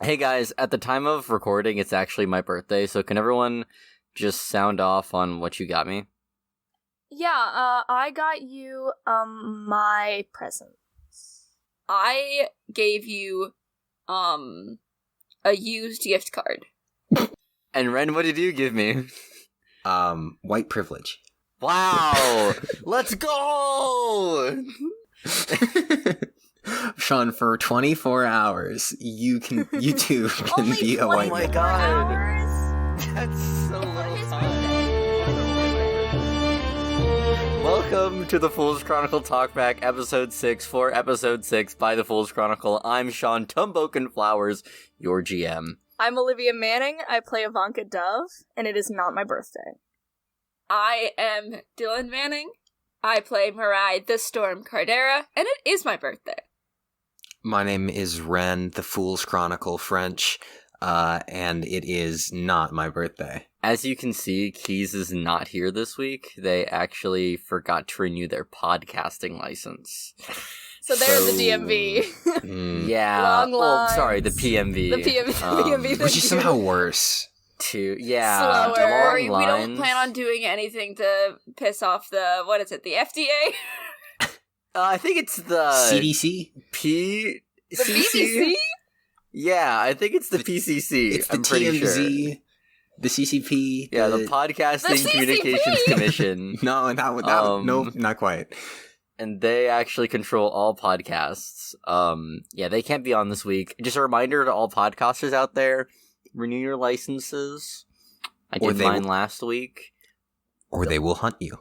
Hey guys, at the time of recording, it's actually my birthday, so can everyone just sound off on what you got me? Yeah, I got you, my presents. I gave you, a used gift card. And Ren, what did you give me? White privilege. Wow! Let's go! Sean, for 24 hours, you two can Only be a white 24 my God. hours? That's so For little his time. birthday. Welcome to the Fool's Chronicle Talkback, Episode 6 for Episode 6 by the Fool's Chronicle. I'm Sean Tumboken Flowers, your GM. I'm Olivia Manning, I play Ivanka Dove, and it is not my birthday. I am Dylan Manning. I play Mirai the Storm Cardera, and it is my birthday. My name is Ren, the Fool's Chronicle French, and it is not my birthday. As you can see, Keys is not here this week. They actually forgot to renew their podcasting license. So there's the DMV. Yeah. Long Well, sorry, the lines. PMV. The PMV. Which is somehow worse. Yeah. Slower. Don't long worry, we don't lines. plan on doing anything to piss off the FDA? I think it's the CDC? P. The BBC? Yeah, I think it's the PCC. It's the I'm pretty TMZ, sure. the CCP. Yeah, the Podcasting The Communications CCP! Commission. No, nope, not quite. And they actually control all podcasts. Yeah, they can't be on this week. Just a reminder to all podcasters out there, renew your licenses. I Or did they mine will- last week. Or they will hunt you.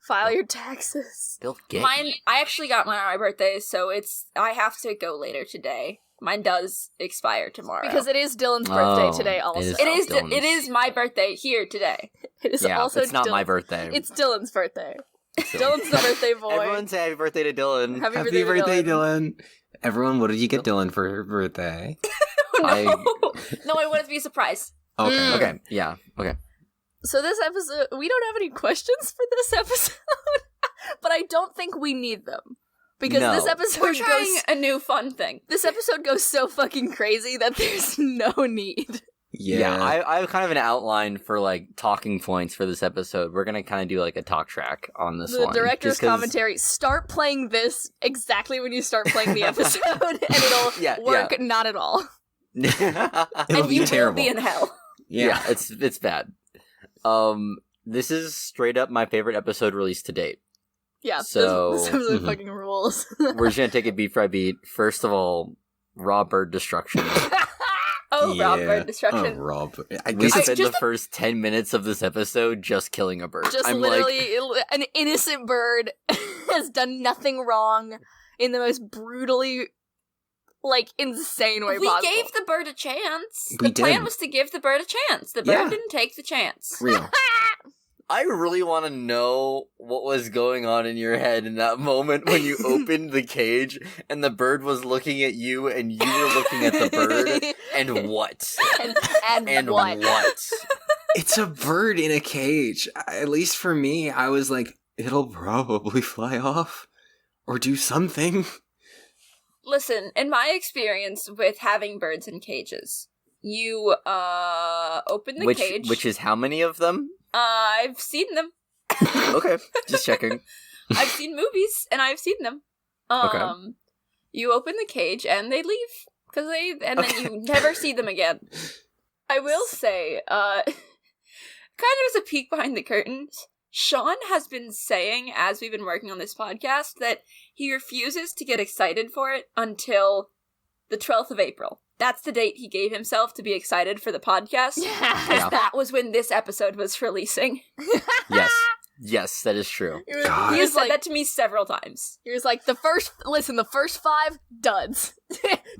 File your taxes. They'll get Mine, you. I actually got mine on my birthday, so I have to go later today. Mine does expire tomorrow. Because it is Dylan's birthday Oh, today it also. is. it Dylan's. is my birthday here today. It is Yeah, also it's not my Dylan- birthday. It's Dylan's birthday. So- Dylan's the birthday boy. Everyone say happy birthday to Dylan. Happy Happy birthday, Dylan. Dylan. Everyone, what did you get Dylan for her birthday? No, I- no, I want it to be a surprise. Okay. Mm. Okay, yeah, okay. So this episode, we don't have any questions for this episode, but I don't think we need them. Because No. this episode We're trying goes... a new fun thing. This episode goes so fucking crazy that there's no need. Yeah, I have kind of an outline for, like, talking points for this episode. We're gonna kind of do, like, a talk track on this The one. director's just 'cause- commentary, start playing this exactly when you start playing the episode, and it'll Yeah, work not at all. It'll And be you terrible. will be in hell. Yeah, it's bad. This is straight up my favorite episode released to date. Yeah, So- this episode Mhm. fucking rules. We're just gonna take it beat by beat. First of all, raw bird destruction. Oh, Rob Bird Destruction. Oh, Rob. I We guess spent just the first 10 minutes of this episode just killing a bird. Just I'm literally, an innocent bird has done nothing wrong in the most brutally, insane way We possible. gave the bird a chance. We The plan did. was to give the bird a chance. The bird Yeah. didn't take the chance. real. I really want to know what was going on in your head in that moment when you opened the cage and the bird was looking at you and you were looking at the bird. And what? and And what? what? It's a bird in a cage. At least for me, I was like, it'll probably fly off or do something. Listen, in my experience with having birds in cages, you open the cage. Which is how many of them? I've seen them. Okay, just checking. I've seen movies and I've seen them. Okay. You open the cage and they leave then you never see them again. I will say, kind of as a peek behind the curtains, Sean has been saying as we've been working on this podcast that he refuses to get excited for it until the 12th of April. That's the date he gave himself to be excited for the podcast. Yeah. Yeah. That was when this episode was releasing. Yes, that is true. He was, God. He he has was said like, that to me several times. he was like, the first 5 duds.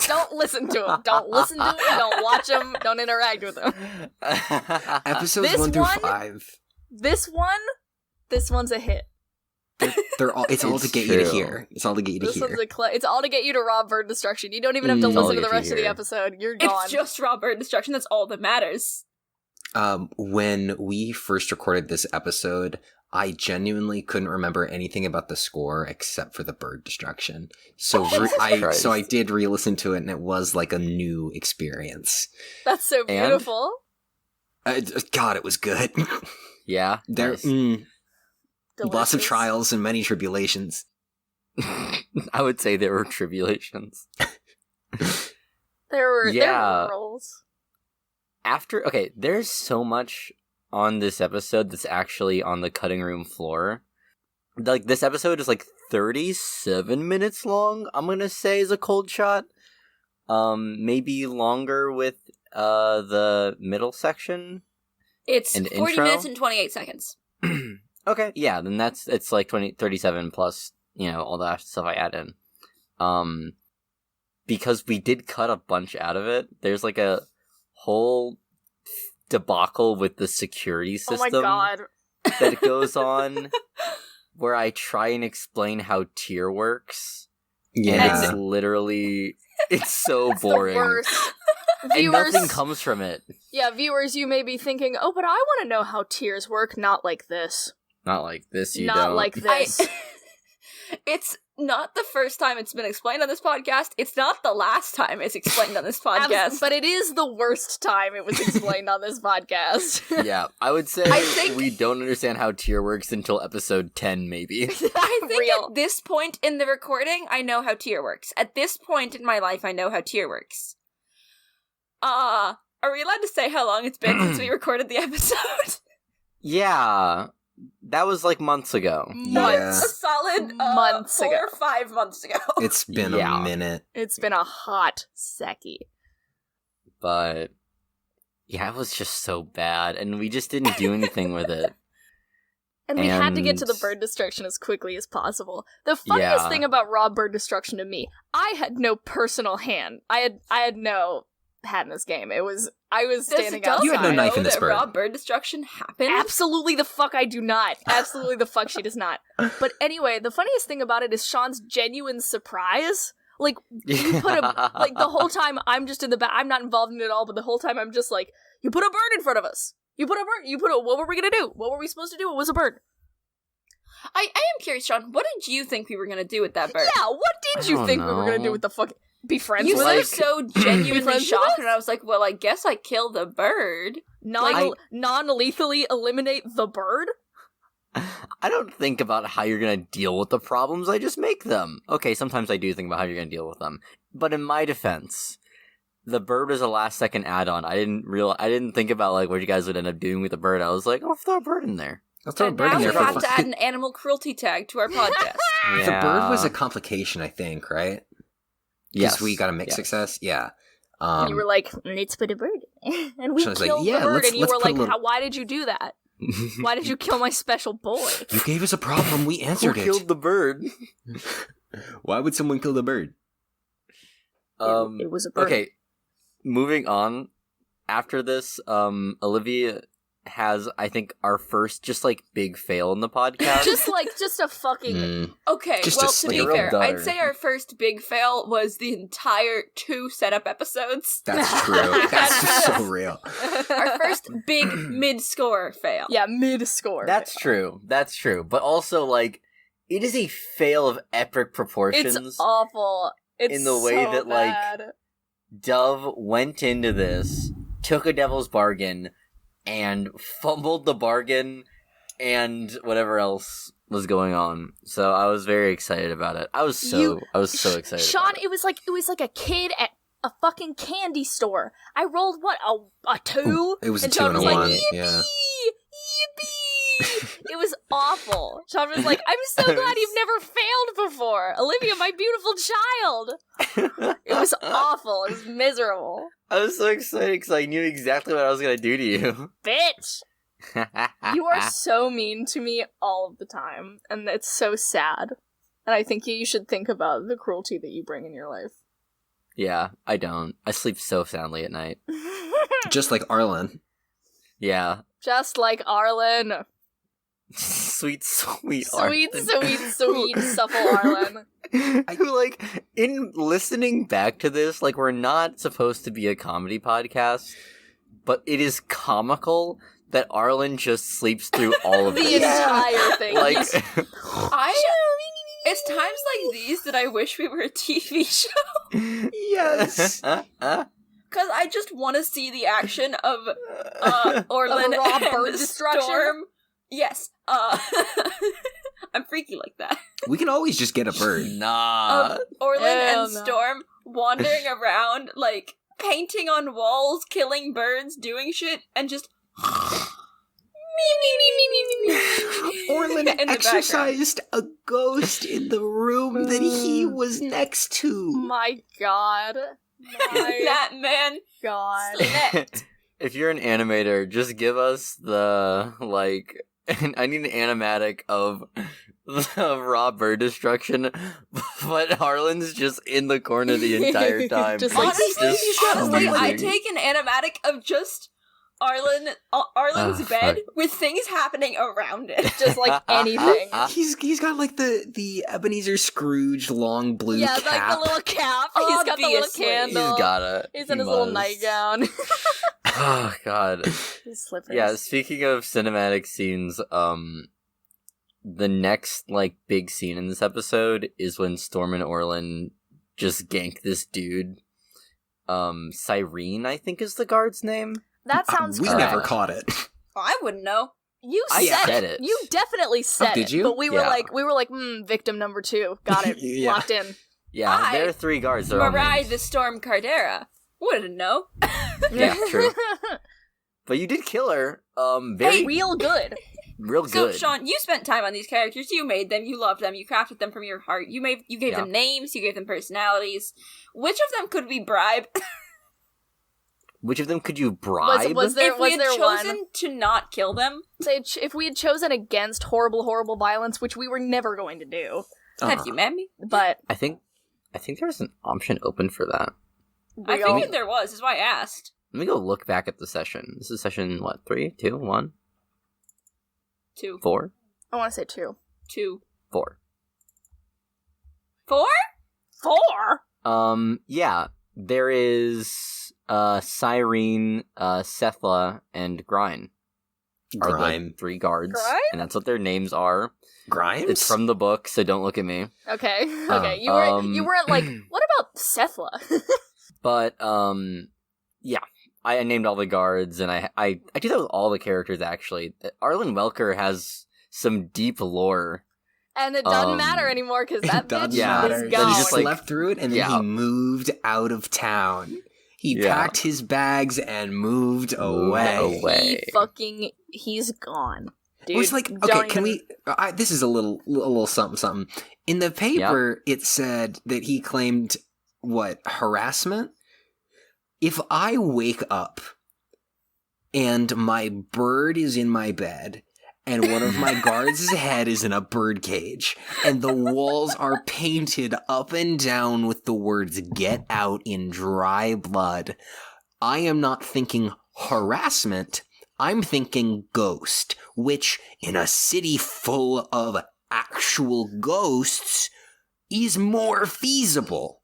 Don't listen to him. Don't listen to him. Don't watch him. Don't interact with him. Episodes This 1 through one- 5. This one's a hit. They're all. It's all It's to get you to true. hear. It's all to get you to This hear. one's it's all to get you to Rob Bird Destruction. You don't even have to It's all listen to to the get rest you of the here. episode. You're gone. It's just raw bird destruction. That's all that matters. When we first recorded this episode, I genuinely couldn't remember anything about the score except for the bird destruction. So I did re-listen to it, and it was like a new experience. That's so beautiful. God, it was good. Yeah, There, nice. lots of trials and many tribulations. I would say there were tribulations. There were rolls. There's so much on this episode that's actually on the cutting room floor. Like, this episode is like 37 minutes long, I'm gonna say, is a cold shot. Maybe longer with the middle section. It's 40 intro? minutes and 28 seconds. Okay, yeah, then it's like 37 plus, all that stuff I add in. Because we did cut a bunch out of it, there's like a whole debacle with the security system. Oh my god. That goes on, where I try and explain how tier works. Yeah. And it's so boring. The worst. And nothing comes from it. Yeah, viewers, you may be thinking, oh, but I want to know how tiers work. Not like this. Not like this, you Not don't. like this. It's not the first time it's been explained on this podcast. It's not the last time it's explained on this podcast. But it is the worst time it was explained on this podcast. Yeah, I would say we don't understand how tier works until episode 10, maybe. I think at this point in the recording, I know how tier works. At this point in my life, I know how tier works. Are we allowed to say how long it's been since we recorded the episode? Yeah, that was like months ago. A solid months 4 ago. or 5 months ago. It's been a minute. It's been a hot secchi. But yeah, it was just so bad, and we just didn't do anything with it. And we had to get to the bird destruction as quickly as possible. The funniest thing about raw bird destruction to me, I had no personal hand. I had no hat in this game. I was standing outside. You had no knife in this bird. Raw bird destruction happened? Absolutely the fuck I do not. Absolutely the fuck she does not. But anyway, the funniest thing about it is Sean's genuine surprise. Like, you put the whole time I'm just in the back, I'm not involved in it at all, but the whole time I'm just like, you put a bird in front of us. What were we gonna do? What were we supposed to do? It was a bird. I am curious, Sean, what did you think we were gonna do with that bird? Yeah, what did you think we were gonna do with the fucking... Be friends you with were it? so genuinely shocked, and I was like, well, I guess I killed the bird. Non-lethally eliminate the bird? I don't think about how you're gonna deal with the problems, I just make them. Okay, sometimes I do think about how you're gonna deal with them. But in my defense, the bird was a last-second add-on. I didn't think about, like, what you guys would end up doing with the bird. I was like, I'll throw a bird in there. And now we have to add an animal cruelty tag to our podcast. Yeah. The bird was a complication, I think, right? Yes. Because we got a mixed success? Yeah. And you were like, let's put a bird in. And we killed the bird, and you were like, why did you do that? Why did you kill my special boy? You gave us a problem, we answered it. Who killed the bird? Why would someone kill the bird? It was a bird. Okay, moving on. After this, Olivia has, I think, our first just big fail in the podcast. just a fucking... Okay, Just well, a to be slave. fair, I'd say our first big fail was the entire 2 setup episodes. That's true. That's so real. Our first big mid-score fail. Yeah, mid-score. That's true. That's true. But also, it is a fail of epic proportions. It's awful. It's in the way so that, bad. Dove went into this, took a devil's bargain, and fumbled the bargain, and whatever else was going on. So I was very excited about it. I was so excited. Sean, about it was like a kid at a fucking candy store. I rolled a 2? It was and a 2 Sean and a was 1. like, yippee! Yeah. Yippee! It was awful. Sean was like, I'm so glad you've never failed before. Olivia, my beautiful child. It was awful. It was miserable. I was so excited because I knew exactly what I was going to do to you. Bitch! You are so mean to me all of the time, and it's so sad. And I think you should think about the cruelty that you bring in your life. Yeah, I don't. I sleep so soundly at night. Just like Arlen. Yeah. Just like Arlen. Sweet Arlen. Sweet, supple Arlen. I in listening back to this, we're not supposed to be a comedy podcast, but it is comical that Arlen just sleeps through all of The this. entire thing. Like, He's- It's times like these that I wish we were a TV show. Yes. Because I just want to see the action of Orlin Of a raw and bird destruction? Storm. Yes. I'm freaky like that. We can always just get a bird. nah. Orlin Hell and no. Storm wandering around, like, painting on walls, killing birds, doing shit, and just... Orlin in the exorcised a ghost in the room that he was next to. My god. My That man god. slept. If you're an animator, just give us the, like, I need an animatic of the raw bird destruction, but Harlan's just in the corner the entire time. Just, like, Honestly, I amazing. take an animatic of just Arlen's Oh, bed fuck. with things happening around it. Just like anything. He's got like the Ebenezer Scrooge long blue Yeah, cap. like the little cap. He's got the little Obviously. candle. He's gotta. He's He in his little must. nightgown. Oh, God. His slippers. Yeah, speaking of cinematic scenes, the next, like, big scene in this episode is when Storm and Orlin just gank this dude. Cyrene, I think is the guard's name. That sounds We correct. never caught it. I wouldn't know. You I said, said it. it. You definitely said did it. you? But we were Yeah. like, victim number 2. Got it. Yeah. Locked in. Yeah, there are 3 guards. They're all Mariah names. the Storm Cardera. Wouldn't know. Yeah, true. But you did kill her. Very Real good. real So, good. Sean, you spent time on these characters. You made them. You loved them. You crafted them from your heart. You gave Yeah. them names. You gave them personalities. Which of them could we bribe? Which of them could you bribe? Was there if we had one? chosen to not kill them, Say, if we had chosen against horrible violence, which we were never going to do, have you met me? but I think there's an option open for that. I we all- figured there was. Is why I asked. Let me go look back at the session. This is session, what, 3, 2, 1, 2, 4? I want to say 2. 2, 4. 4. 4? Yeah, there is, Cyrene, Sethla, and Grine. Are the Grime. 3 guards. Grime? And that's what their names are. Grimes? It's from the book, so don't look at me. Okay. Okay. You weren't like, what about Sethla? But, yeah. I named all the guards, and I do that with all the characters, actually. Arlen Welker has some deep lore. And it doesn't matter anymore because that Doesn't bitch matter. is Then He gone. just, like- slept through it, and then Yeah. he moved out of town. He Yeah. packed his bags and moved away. He's gone. Dude, It was like, okay, don't can even- we? This is a little something. In the paper, it said that he claimed harassment. If I wake up and my bird is in my bed, and one of my guards' head is in a bird cage, and the walls are painted up and down with the words "Get out" in dry blood, I am not thinking harassment. I'm thinking ghost, which, in a city full of actual ghosts, is more feasible.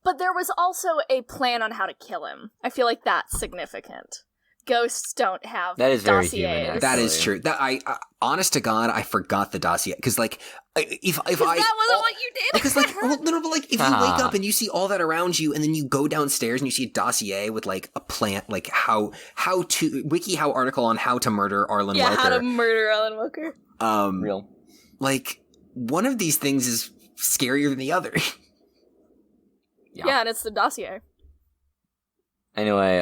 But there was also a plan on how to kill him. I feel like that's significant. Ghosts don't have That is very dossiers. human, actually. That is true. That I honest to God, I forgot the dossier because, like, if I That wasn't what you did. because, like, well, no, but like, if you wake up and you see all that around you, and then you go downstairs and you see a dossier with like a plant, like how to WikiHow article on how to murder Arlen Yeah, Welker. how to murder Alan Walker. Real. Like, one of these things is scarier than the other. Yeah. Yeah, and it's the dossier. Anyway,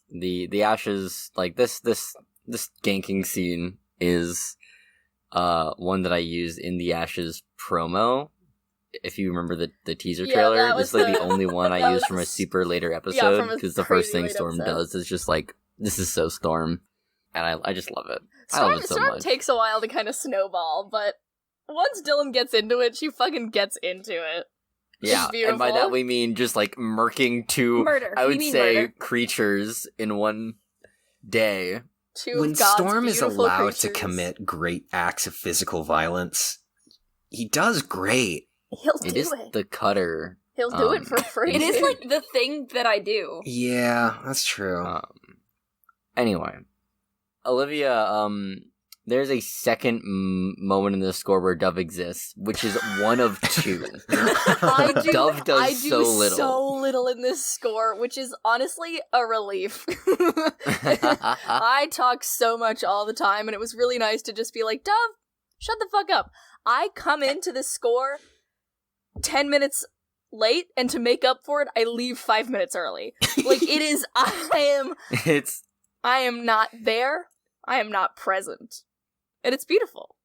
the ashes, like this ganking scene is one that I used in the Ashes promo. If you remember the teaser Yeah, trailer, that this was is like the the- only one that I used was- from a super later from episode a because the first crazy thing late Storm episode. does is just like, this is so Storm, and I just love it. I Storm, love it so Storm much. takes a while to kind of snowball, but once Dylan gets into it, she fucking gets into it. Yeah, It's and by beautiful. that we mean just like murking two, Murder. I We would mean say, murder. creatures in one day. Two When of God's Storm is beautiful allowed to creatures. commit great acts of physical violence, he does great. He'll It do is it. the cutter. He'll do it for free. It is like the thing that I do. Yeah, that's true. Anyway, Olivia, there's a second moment in the score where Dove exists, which is one of two. Dove does so little. so little in this score, which is honestly a relief. I talk so much all the time, and it was really nice to just be like, Dove, shut the fuck up. I come into this score 10 minutes late, and to make up for it, I leave 5 minutes early. Like, it is, I am not there. I am not present. And it's beautiful.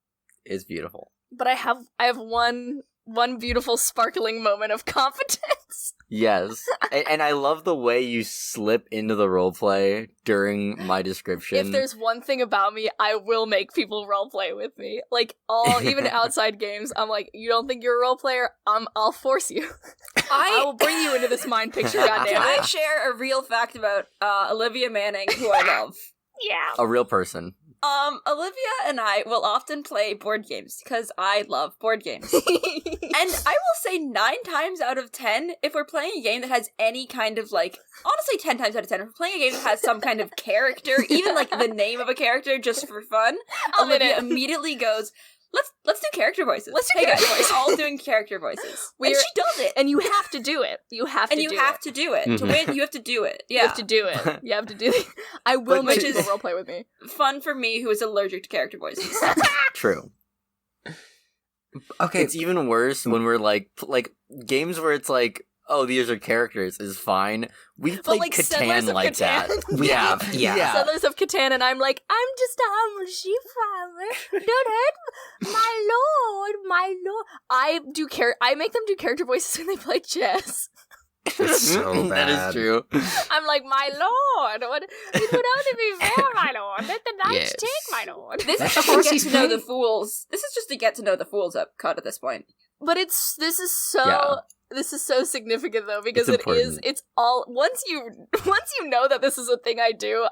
It's beautiful. But I have one beautiful sparkling moment of competence. Yes. And I love the way you slip into the roleplay during my description. If there's one thing about me, I will make people roleplay with me. Like, even outside games, I'm like, you don't think you're a role player? I'll force you. I will bring you into this mind picture, goddammit. Can I share a real fact about Olivia Manning, who I love? Yeah. A real person. Olivia and I will often play board games because I love board games. And I will say 9 times out of 10, if we're playing a game that has any kind of, like, honestly 10 times out of 10, if we're playing a game that has some kind of character, even, like, the name of a character just for fun, Olivia immediately goes, Let's do character voices. Let's do character voices. We're all doing character voices. And she does it. And you have to do it. You have to do it. To win, you have to do it. Yeah. You have to do it. You have to do it. I will make people roleplay with me. Fun for me, who is allergic to character voices. True. Okay. It's even worse when we're like games where it's like, oh, these are characters is fine. We've played like Catan like that. We have. Yeah. Settlers of Catan, and I'm like, I'm just a humble sheep farmer. Don't hurt my lord, my lord. I make them do character voices when they play chess. It's so bad. That is true. I'm like, my lord, it would only be fair, my lord. Let the knights take my lord. This is just to get to know the fools. This is just to get to know the fools up cut at this point. But this is so significant though, because it's all once you know that this is a thing I do,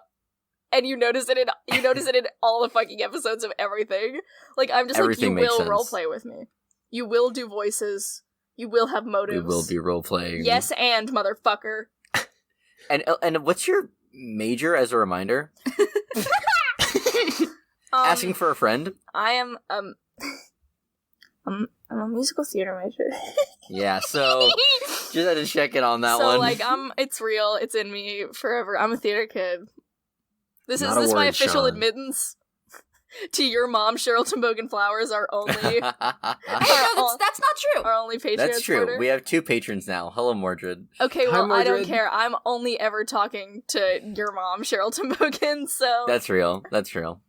and you notice it in all the fucking episodes of everything. Like, I'm just Everything like, you will makes sense. roleplay with me. You will do voices. You will have motives. We will be role-playing. Yes, and motherfucker. And what's your major as a reminder? Asking for a friend? I am, I'm a musical theater major. Yeah, so just had to check in on that one. So, like, it's real. It's in me forever. I'm a theater kid. This Not is a this my word, official Sean. admittance to your mom, Cheryl Timbogan Flowers, our only Hey, no, that's not true. our only Patreon That's true. supporter. We have 2 patrons now. Hello, Mordred. Okay, Hi, well, I don't Mordred. care. I'm only ever talking to your mom, Cheryl Timbogan, so... That's real. That's real.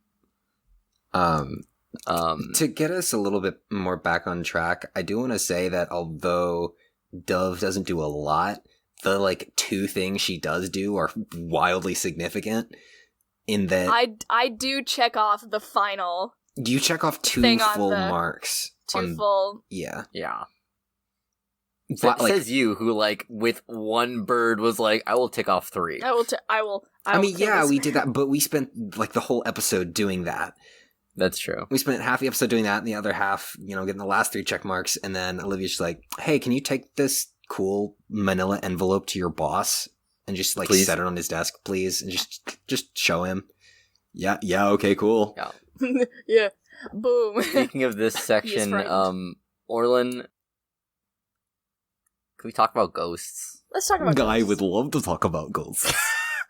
To get us a little bit more back on track, I do want to say that although Dove doesn't do a lot, the, like, 2 things she does do are wildly significant in that... I do check off the final... You check off 2 thing on full the- marks. 2 full... Yeah. Yeah. But, like, Says you, who, like, with one bird was like, I will tick off 3. I will I mean, kill yeah, this we man. did that, but we spent, like, the whole episode doing that. That's true. We spent half the episode doing that, and the other half, getting the last 3 check marks, and then Olivia's just like, hey, can you take this cool manila envelope to your boss and just, like, Please? set it on his desk, please, and just show him? Yeah, okay, cool. Yeah. Yeah. Boom. Speaking of this section, frightened. Orlin, can we talk about ghosts? Let's talk about Guy ghosts. would love to talk about ghosts.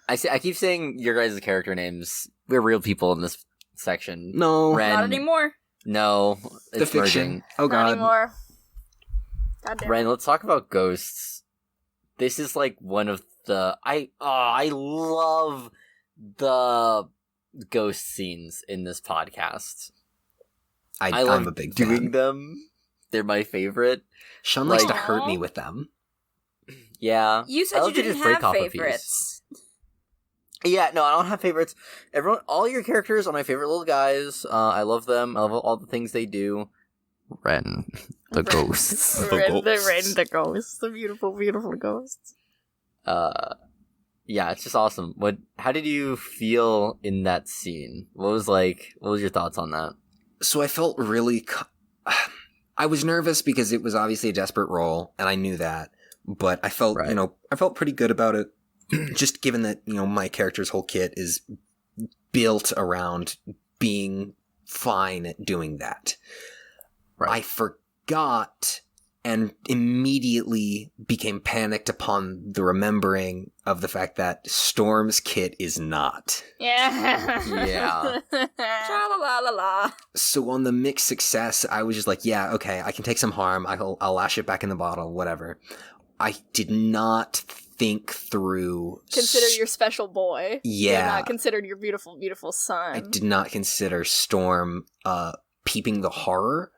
I keep saying your guys' character names. We're real people in this section. No. Ren, Not anymore. No, it's The fiction. merging. Oh, Not God. anymore. God damn. Ren, let's talk about ghosts. This is like one of the I love the ghost scenes in this podcast. I love I'm a big doing fan. them. They're my favorite. Sean likes to Aw. hurt me with them. Yeah. You I said love you to didn't just break have off a piece. favorites. Yeah, no, I don't have favorites. All your characters are my favorite little guys. I love them. I love all the things they do. Ren, the ghosts. The ghosts. The beautiful, beautiful ghosts. Yeah, it's just awesome. How did you feel in that scene? What was your thoughts on that? So I felt really... I was nervous because it was obviously a desperate role, and I knew that. But I felt, Right. I felt pretty good about it. Just given that, my character's whole kit is built around being fine at doing that. Right. I forgot and immediately became panicked upon the remembering of the fact that Storm's kit is not. Yeah. Yeah. Tra-la-la-la-la. So on the mixed success, I was just like, yeah, okay, I can take some harm. I'll lash it back in the bottle, whatever. I did not think through... Consider your special boy. Yeah. You're not considered your beautiful, beautiful son. I did not consider Storm peeping the horror.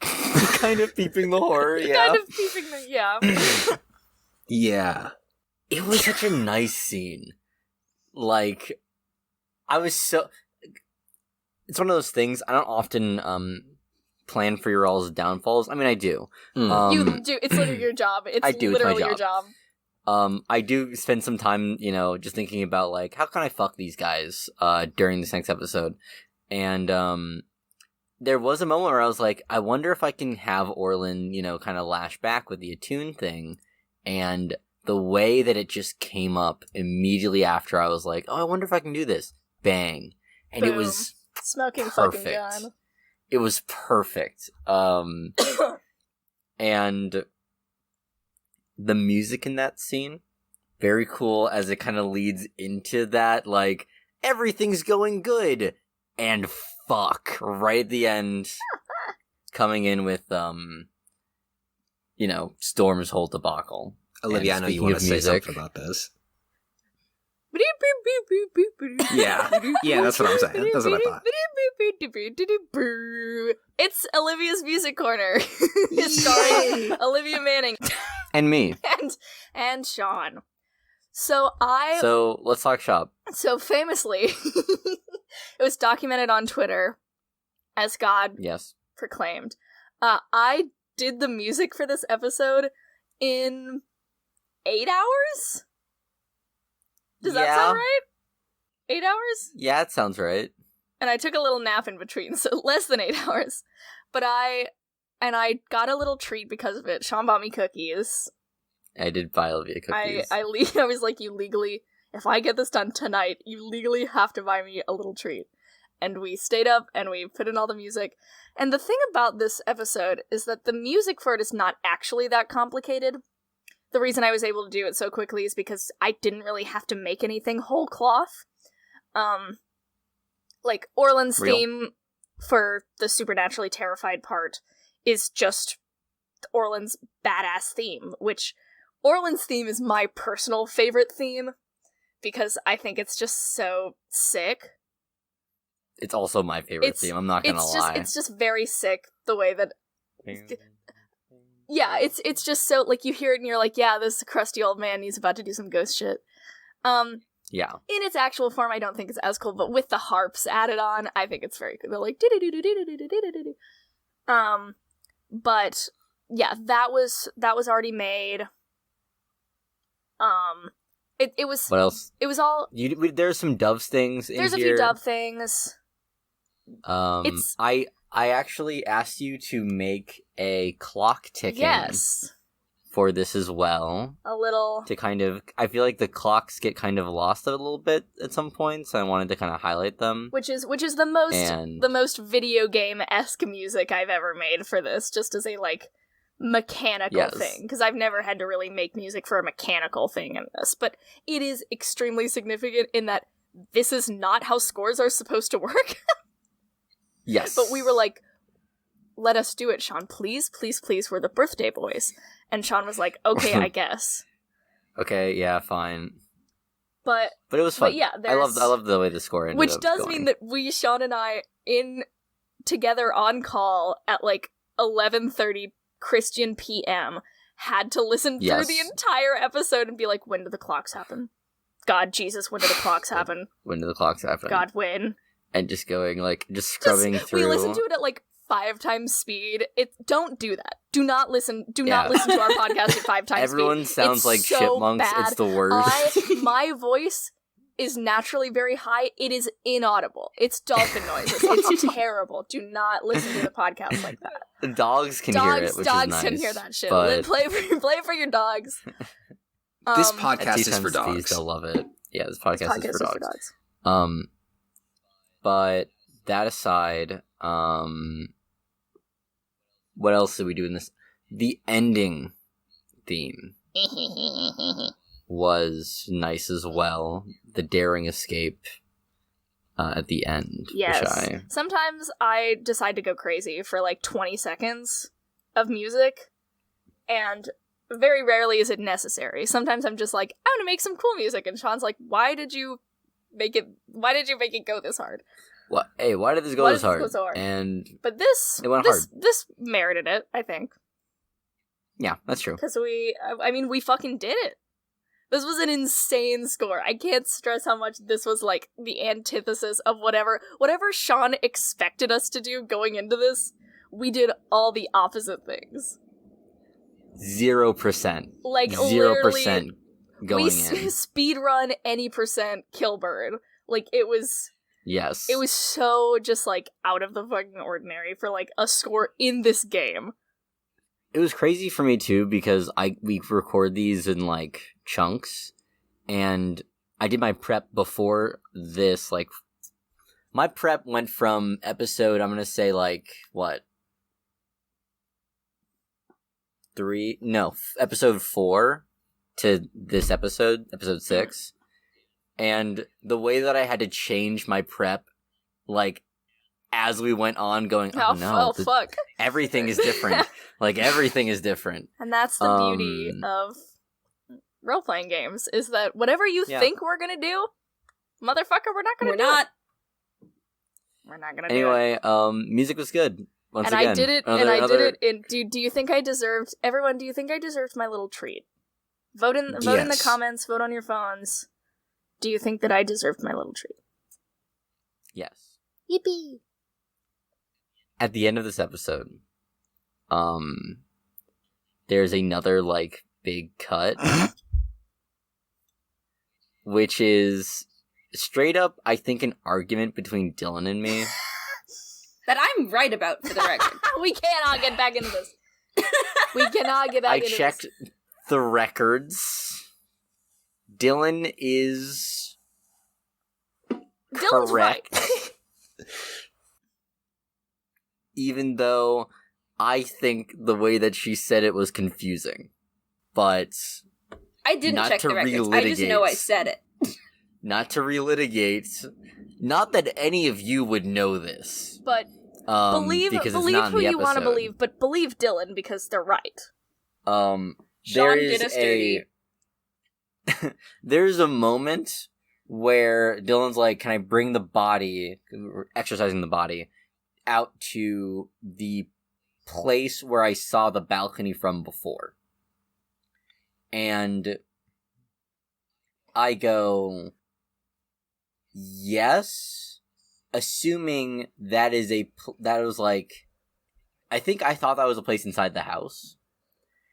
Kind of peeping the horror, yeah. Kind of peeping the... Yeah. Yeah. It was such a nice scene. Like, I was so... It's one of those things, I don't often plan for your all's downfalls. I mean, I do. You do. It's literally your job. It's I do, literally it's my your job. I do spend some time, just thinking about, like, how can I fuck these guys during this next episode? And there was a moment where I was like, I wonder if I can have Orlin, kind of lash back with the attune thing. And the way that it just came up immediately after, I was like, oh, I wonder if I can do this. Bang. And Boom. it was Smoking perfect. fucking gun. It was perfect. And the music in that scene, very cool as it kind of leads into that, like, everything's going good. And fuck, right at the end, coming in with, Storm's whole debacle. Olivia, I And know you speaking want to of say music- something about this. Yeah. Yeah, that's what I'm saying. That's what I thought. It's Olivia's music corner. It's starring Olivia Manning And me. and Sean. So Let's talk shop. So famously, it was documented on Twitter as God Yes. proclaimed. I did the music for this episode in 8 hours? Does that sound right? 8 hours? Yeah, it sounds right. And I took a little nap in between, so less than 8 hours. But I got a little treat because of it. Sean bought me cookies. I did buy Olivia cookies. I was like, you legally, if I get this done tonight, you legally have to buy me a little treat. And we stayed up and we put in all the music. And the thing about this episode is that the music for it is not actually that complicated. The reason I was able to do it so quickly is because I didn't really have to make anything whole cloth. Like, Orlin's theme for the supernaturally terrified part is just Orlin's badass theme, which Orlin's theme is my personal favorite theme because I think it's just so sick. It's also my favorite theme, I'm not gonna lie. It's just very sick the way that... Yeah, it's just so, like, you hear it and you're like, yeah, this crusty old man, he's about to do some ghost shit. Yeah. In its actual form, I don't think it's as cool, but with the harps added on, I think it's very cool. They're like, but yeah, that was already made. It was. What else? It was all. There's some dove things in here. There's a few dove things. I actually asked you to make a clock ticking. Yes. For this as well. A little. To kind of, I feel like the clocks get kind of lost a little bit at some points, so I wanted to kind of highlight them. Which is the most video game-esque music I've ever made for this, just as a, like, mechanical thing. Because I've never had to really make music for a mechanical thing in this. But it is extremely significant in that this is not how scores are supposed to work. Yes. But we were like, let us do it, Sean. Please, please, please, we're the birthday boys. And Sean was like, okay, I guess. Okay, yeah, fine. But it was fun. But yeah, I love the way the score ended which up does going. mean that Sean and I, together on call at like 11:30 Christian PM, had to listen through the entire episode and be like, when do the clocks happen? God, Jesus, when do the clocks happen? When do the clocks happen? God, when? And just going, like, just scrubbing through. We listened to it at like 5 times speed. Don't do that. Do not listen to our podcast at 5 times Everyone speed. sounds It's like so chipmunks. bad. It's the worst. My voice is naturally very high. It is inaudible. It's dolphin noises. It's terrible. Do not listen to the podcast like that. The dogs can hear it, which dogs is nice. can hear that shit. But... Play for your dogs. This podcast is for They'll dogs. love it. Yeah, this podcast is for dogs. But that aside, what else did we do in this? The ending theme was nice as well. The daring escape at the end. Yes. Sometimes I decide to go crazy for like 20 seconds of music, and very rarely is it necessary. Sometimes I'm just like, I want to make some cool music, and Sean's like, why did you make it go this hard? What? Hey, why did this go this hard? But this merited it, I think. Yeah, that's true. Because we fucking did it. This was an insane score. I can't stress how much this was like the antithesis of whatever Sean expected us to do going into this. We did all the opposite things. 0%. Like 0% going in. Speedrun any percent Killbird. Like it was. Yes. It was so just like out of the fucking ordinary for like a score in this game. It was crazy for me too because we record these in like chunks, and I did my prep before this. Like my prep went from episode, I'm gonna say like what, episode 4 to this episode 6, and the way that I had to change my prep, like as we went on, going, fuck, everything is different. Like, everything is different. And that's the beauty of role-playing games, is that whatever you think we're gonna do, motherfucker, we're not gonna do it. We're not gonna do it. Anyway, music was good. Once again. I did it, do you think I deserved, everyone, do you think I deserved my little treat? Vote in the comments, vote on your phones. Do you think that I deserved my little treat? Yes. Yippee! At the end of this episode, there's another, like, big cut, which is straight up, I think, an argument between Dylan and me. That I'm right about, for the record. We cannot get back into this. We cannot get back into this. I checked the records. Dylan is Dylan's correct. Right. Even though I think the way that she said it was confusing. But I didn't check the records. I just know I said it. Not to relitigate. Not that any of you would know this. But believe who you want to believe, but believe Dylan because they're right. Sean did us dirty. There's a moment where Dylan's like, can I bring the body, exercising the body, out to the place where I saw the balcony from before. And I go, yes, assuming that was like, I thought that was a place inside the house.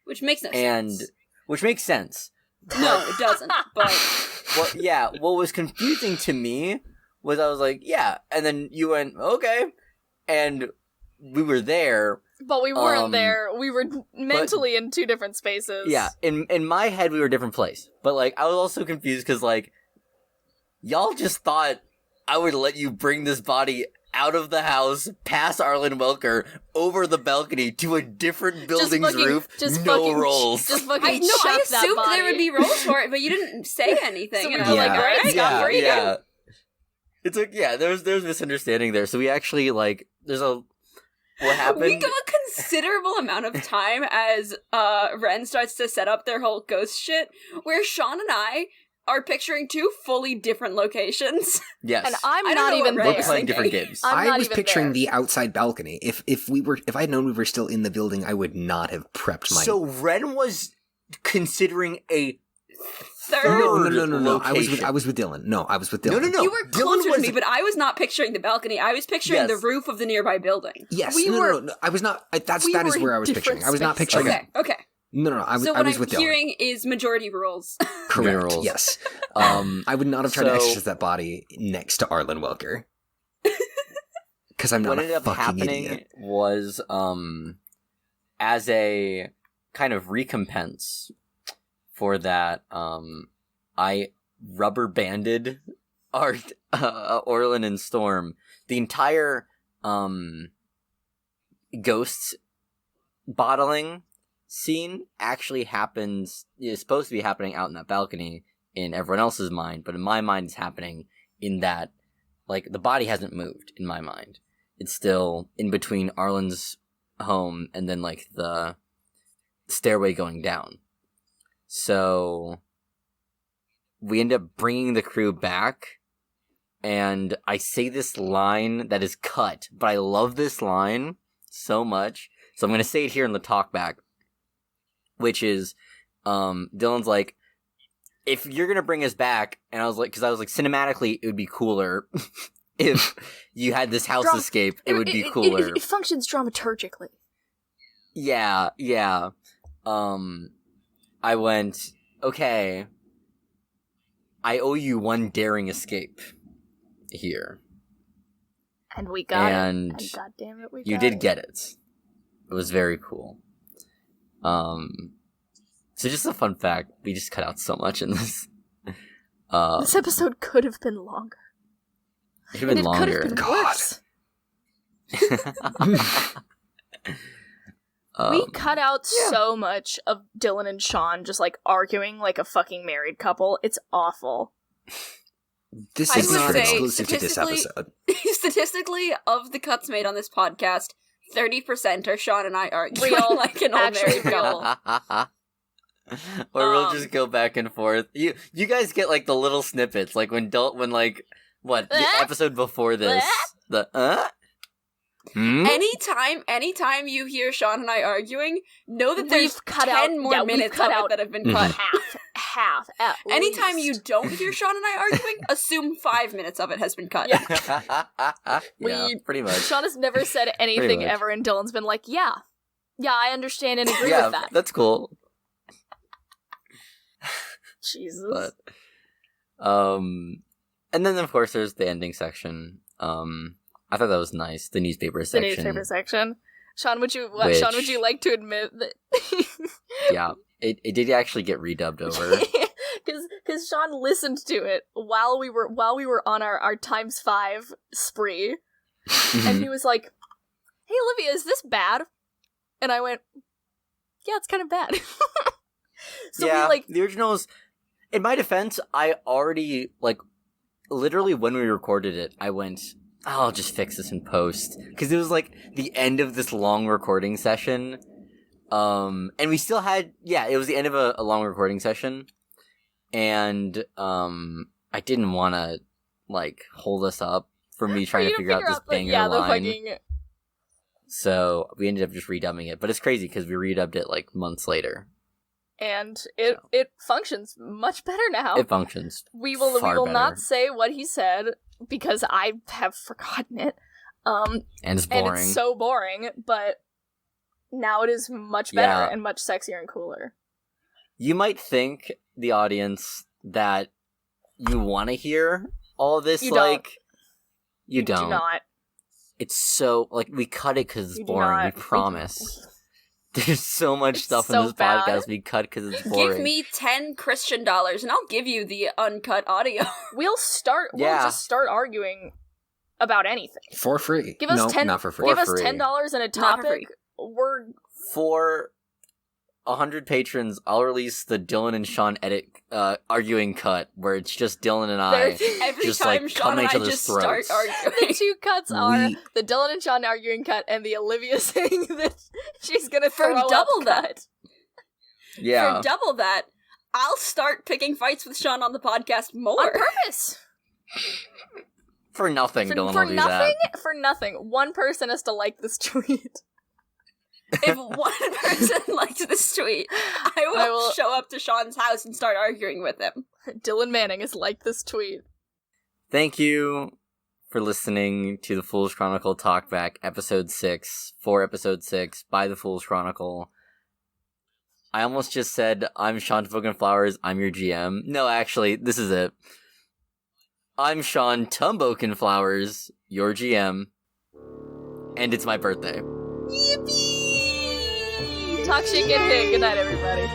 Which makes no sense. Which makes sense. No, it doesn't, but... Well, yeah, what was confusing to me was I was like, yeah, and then you went, okay, and we were there. But we weren't there. We were mentally in two different spaces. Yeah, in my head, we were a different place. But, like, I was also confused because, like, y'all just thought I would let you bring this body out of the house, past Arlen Welker, over the balcony to a different building's roof, no rolls. I assumed there would be rolls for it, but you didn't say anything. So and I was like, all right, yeah. It's like, there's misunderstanding there. So we actually, like, what happened? We go a considerable amount of time as Ren starts to set up their whole ghost shit, where Sean and I are picturing two fully different locations. Yes. And I'm not even there. We're playing different games. I was picturing the outside balcony. If I had known we were still in the building, I would not have prepped my... So Ren was considering a third No. I was with Dylan. No. No. You were closer to me, but I was not picturing the balcony. I was picturing the roof of the nearby building. Yes. No. I was not... That is where I was picturing. I was not picturing... Okay. No. I was with Dylan. So what I'm hearing is majority rules. Correct. Rolls. Yes. I would not have tried to exercise that body next to Arlen Welker. Because I'm not a fucking idiot. What ended up happening was, as a kind of recompense for that, I rubber banded Orlin and Storm, the entire ghosts bottling scene actually is supposed to be happening out in that balcony in everyone else's mind, but in my mind it's happening in that, like, the body hasn't moved in my mind. It's still in between Arlen's home and then, like, the stairway going down. So we end up bringing the crew back, and I say this line that is cut, but I love this line so much, so I'm going to say it here in the talkback, which is, Dylan's like, if you're going to bring us back, and I was like, cinematically, it would be cooler if you had this house escape, it would be cooler. It functions dramaturgically. Yeah. I went, okay, I owe you one daring escape here. And we got it. And God damn it, we got you did get it. It was very cool. So just a fun fact, we just cut out so much in this. This episode could have been longer. It could have been longer. Could have been worse. We cut out so much of Dylan and Sean just, like, arguing like a fucking married couple. It's awful. This is not exclusive to this episode. Statistically, of the cuts made on this podcast, 30% are Sean and I arguing like an old married couple. Or we'll just go back and forth. You guys get, like, the little snippets, like when the episode before this, Anytime you hear Sean and I arguing, know that there's 10 more minutes of it that have been cut. Half, at Anytime least. you don't hear Sean and I arguing, assume 5 minutes of it has been cut. Yeah, pretty much. Sean has never said anything ever, and Dylan's been like, yeah, I understand and agree with that. That's cool. Jesus. But, and then of course there's the ending section. I thought that was nice. The newspaper section. Sean, would you like to admit that? Yeah, it did actually get redubbed over. Because Sean listened to it while we were on our ×5 spree, and he was like, "Hey Olivia, is this bad?" And I went, "Yeah, it's kind of bad." The originals. In my defense, I already, like, literally when we recorded it, I went, I'll just fix this in post. Because it was, like, the end of this long recording session. And we still had, it was the end of a long recording session. And, I didn't want to, like, hold us up for me trying to figure out this banger line. So we ended up just redubbing it. But it's crazy because we redubbed it, like, months later. And it functions much better now. It functions. We will not say what he said because I have forgotten it. And it's boring. And it's so boring, but now it is much better and much sexier and cooler. You might think, the audience, that you want to hear all this, you don't. You do not. It's so, like, we cut it because it's boring, we promise. There's so much stuff in this podcast we cut because it's boring. Give me 10 Christian dollars and I'll give you the uncut audio. We'll just start arguing about anything. For free. Give us not for free. Give us $10 and a topic. For 100 patrons, I'll release the Dylan and Sean edit arguing cut where it's just Dylan and I just like coming each other's throats. The two cuts are the Dylan and Sean arguing cut and the Olivia saying that she's gonna throw double up that. cut. Yeah. For double that, I'll start picking fights with Sean on the podcast more. On purpose. For nothing, Dylan will do that. For nothing. One person has to like this tweet. If one person likes this tweet, I will show up to Sean's house and start arguing with him. Dylan Manning has liked this tweet. Thank you for listening to the Fool's Chronicle Talkback, Episode 6, for Episode 6, by the Fool's Chronicle. I almost just said, I'm Sean Flowers, I'm your GM. No, actually, this is it. I'm Sean Flowers, your GM, and it's my birthday. Yippee! Talk shit, get hit. Good night, everybody.